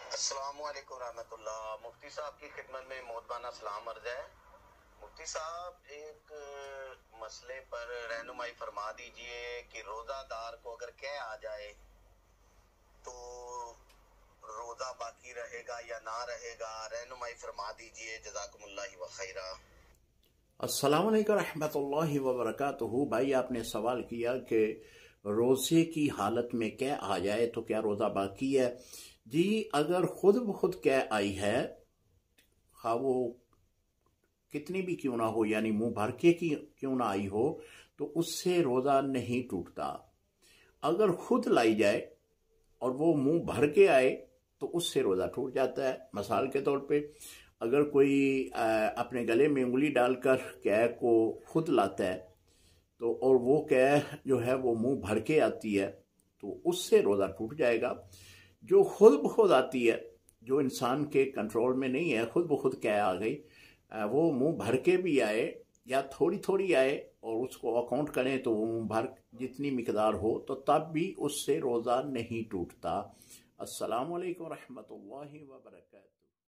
السلام علیکم ورحمۃ اللہ۔ مفتی صاحب کی خدمت میں محترمانہ سلام عرض ہے۔ مفتی صاحب ایک مسئلے پر رہنمائی فرما دیجئے کہ روزہ دار کو اگر قے آ جائے تو روزہ باقی رہے گا یا نہ رہے گا، رہنمائی فرما دیجئے، جزاکم اللہ وخیرہ۔ السلام علیکم رحمۃ اللہ وبرکاتہ۔ بھائی آپ نے سوال کیا کہ روزے کی حالت میں قے آ جائے تو کیا روزہ باقی ہے؟ جی، اگر خود بخود قے آئی ہے، خواہ وہ کتنی بھی کیوں نہ ہو، یعنی منہ بھر کے کی کیوں نہ آئی ہو، تو اس سے روزہ نہیں ٹوٹتا۔ اگر خود لائی جائے اور وہ منہ بھر کے آئے تو اس سے روزہ ٹوٹ جاتا ہے۔ مثال کے طور پہ اگر کوئی اپنے گلے میں انگلی ڈال کر قے کو خود لاتا ہے تو اور وہ قے جو ہے وہ منہ بھر کے آتی ہے تو اس سے روزہ ٹوٹ جائے گا۔ جو خود بخود آتی ہے، جو انسان کے کنٹرول میں نہیں ہے، خود بخود قے آ گئی، وہ منہ بھر کے بھی آئے یا تھوڑی تھوڑی آئے اور اس کو اکاؤنٹ کریں تو وہ منہ بھر جتنی مقدار ہو تو تب بھی اس سے روزہ نہیں ٹوٹتا۔ السلام علیکم ورحمۃ اللہ وبرکاتہ۔